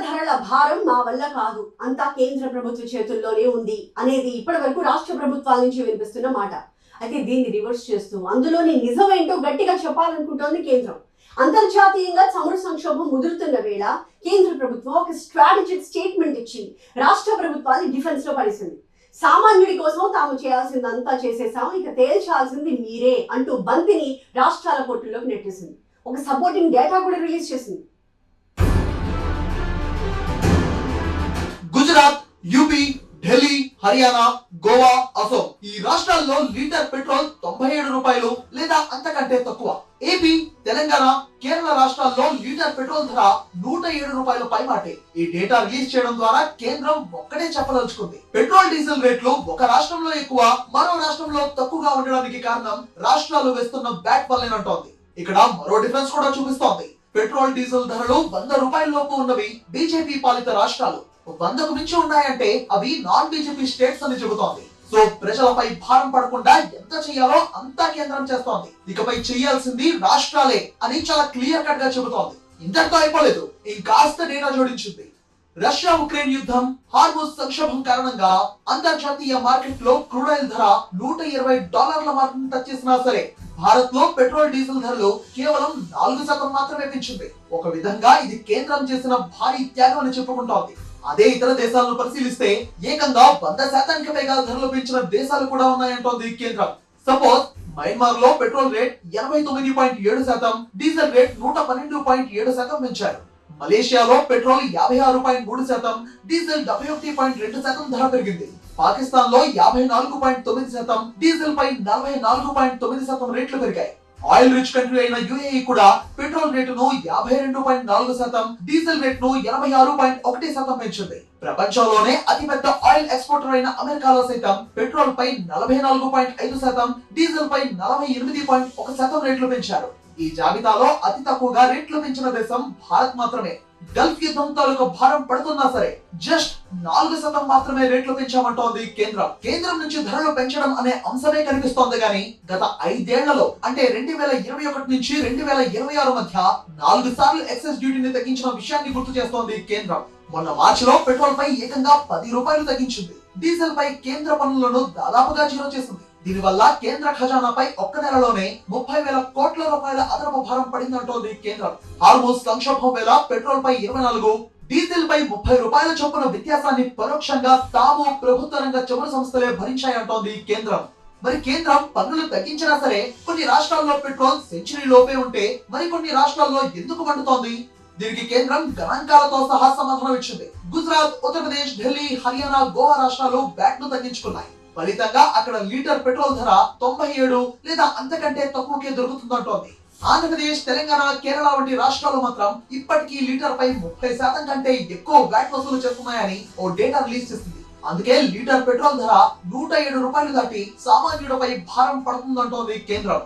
ధరల భారం మా వల్ల కాదు, అంతా కేంద్ర ప్రభుత్వ చేతుల్లోనే ఉంది అనేది ఇప్పటి వరకు రాష్ట్ర ప్రభుత్వాల నుంచి వినిపిస్తున్న మాట. అయితే దీన్ని రివర్స్ చేస్తూ అందులోని నిజమేంటో గట్టిగా చెప్పాలనుకుంటోంది కేంద్రం. అంతర్జాతీయంగా చమురు సంక్షోభం ముదురుతున్న వేళ కేంద్ర ప్రభుత్వం ఒక స్ట్రాటజిక్ స్టేట్మెంట్ ఇచ్చింది. రాష్ట్ర ప్రభుత్వాన్ని డిఫెన్స్ లో పడేసింది. సామాన్యుడి కోసం తాము చేయాల్సిందంతా చేసేసాము, ఇక తేల్చాల్సింది మీరే అంటూ బంతిని రాష్ట్రాల కోర్టుల్లోకి నెట్టేసింది. ఒక సపోర్టింగ్ డేటా కూడా రిలీజ్ చేసింది. గుజరాత్, యూపీ, ఢిల్లీ, హర్యానా, గోవా, అసోం ఈ రాష్ట్రాల్లో లీటర్ పెట్రోల్ 97 రూపాయలు లేదా అంతకంటే తక్కువ. ఏపీ, తెలంగాణ, కేరళ రాష్ట్రాల్లో లీటర్ పెట్రోల్ ధర 107 రూపాయల పైమాటే. ఈ డేటా రిలీజ్ చేయడం ద్వారా కేంద్రం ఒక్కటే చెప్పదలుచుకుంది. పెట్రోల్ డీజిల్ రేట్లు ఒక రాష్ట్రంలో ఎక్కువ, మరో రాష్ట్రంలో తక్కువగా ఉండడానికి కారణం రాష్ట్రాలు వేస్తున్న బ్యాట్ వల్లేనంటోంది. ఇక్కడ మరో డిఫరెన్స్ కూడా చూపిస్తోంది. పెట్రోల్ డీజిల్ ధరలు 100 రూపాయల లోపు ఉన్నవి బీజేపీ పాలిత రాష్ట్రాలు, 100కు మించి ఉన్నాయంటే అవి నాన్ బీజేపీ స్టేట్స్ అని చెబుతోంది. సో ప్రజలపై భారం పడకుండా ఎంత చేయాలో అంతా కేంద్రం చేస్తోంది. ఇకపై చేయాల్సింది రాష్ట్రాలే అని చాలా క్లియర్ కట్ గా చెబుతోంది. ఇంతటితో అయిపోలేదు, ఇంకాస్త డేటా జోడించింది. రష్యా ఉక్రెయిన్ యుద్ధం, హార్మోజ్ సంక్షోభం కారణంగా అంతర్జాతీయ మార్కెట్ లో క్రూడ్ ఆయిల్ ధర $120 మార్కును టచ్ చేసినా సరే భారత్ లో పెట్రోల్ డీజిల్ ధరలు కేవలం 4% మాత్రమే పెంచింది. ఒక విధంగా ఇది కేంద్రం చేసిన భారీ త్యాగం అని చెప్పుకుంటోంది. అదే ఇతర దేశాలను పరిశీలిస్తే ఏకంగా 100%కి పైగా ధరలు పెంచిన దేశాలు కూడా ఉన్నాయంటోంది కేంద్రం. సపోజ్ మయన్మార్ లో పెట్రోల్ రేట్ 89.7%, డీజిల్ రేట్ 112.7% పెంచారు. మలేషియాలో పెట్రోల్ 56.3%, డీజిల్ 71.2% ధర పెరిగింది. పాకిస్తాన్ లో 54.9%, డీజిల్ పై 44.9% రేట్లు పెరిగాయి. ఆయిల్ రిచ్ కంట్రీ అయిన యుఏఈ కూడా పెట్రోల్ రేటును 52.4%, డీజిల్ రేటును 86.1% పెంచింది. ప్రపంచంలోనే అతిపెద్ద ఆయిల్ ఎక్స్పోర్టర్ అయిన అమెరికాలో సైతం పెట్రోల్ పై 44.5%, డీజిల్ పై 48.1% రేట్లు పెంచారు. ఈ జాబితాలో అతి తక్కువగా రేట్లు పెంచిన దేశం భారత్ మాత్రమే. గల్ఫ్ యుద్ధం తాలూకు భారం పడుతున్నా సరే జస్ట్ 4% మాత్రమే రేట్లు పెంచామంటోంది కేంద్రం. కేంద్రం నుంచి ధరలు పెంచడం అనే అంశమే కనిపిస్తోంది గానీ గత 5 ఏళ్లలో అంటే 2021 నుంచి 2026 మధ్య 4 సార్లు ఎక్సైజ్ డ్యూటీని తగ్గించిన విషయాన్ని గుర్తు చేస్తోంది కేంద్రం. మొన్న మార్చిలో పెట్రోల్ పై ఏకంగా 10 రూపాయలు తగ్గించింది. డీజిల్ పై కేంద్ర పన్నులను దాదాపుగా జీరో చేసింది. దీనివల్ల కేంద్ర ఖజానాపై ఒక్క నెలలోనే 30,000 కోట్ల రూపాయల అదనపు భారం పడిందంటోంది కేంద్రం. హార్మోజ్ సంక్షోభం వేళ పెట్రోల్ పై 24, డీజిల్ పై 30 రూపాయల చొప్పున వ్యత్యాసాన్ని పరోక్షంగా తాము ప్రభుత్వ రంగ చమురు సంస్థలే భరించాయంటోంది కేంద్రం. మరి కేంద్రం పన్నులు తగ్గించినా సరే కొన్ని రాష్ట్రాల్లో పెట్రోల్ సెంచరీ లోపే ఉంటే మరికొన్ని రాష్ట్రాల్లో ఎందుకు మండుతోంది? దీనికి కేంద్రం గణాంకాలతో సహా సమాధానం ఇచ్చింది. గుజరాత్, ఉత్తరప్రదేశ్, ఢిల్లీ, హర్యానా, గోవా రాష్ట్రాలు బ్యాట్ ను తగ్గించుకున్నాయి. ఫలితంగా అక్కడ లీటర్ పెట్రోల్ ధర 97 లేదా అంతకంటే తక్కువకే దొరుకుతుందంటోంది. ఆంధ్రప్రదేశ్, తెలంగాణ, కేరళ వంటి రాష్ట్రాలు మాత్రం ఇప్పటికీ లీటర్ పై 30% కంటే ఎక్కువ వ్యాట్ వసూలు చేస్తున్నాయని ఓ డేటా రిలీజ్ చేసింది. అందుకే లీటర్ పెట్రోల్ ధర 107 రూపాయలు దాటి సామాన్యుడిపై భారం పడుతుందంటోంది కేంద్రం.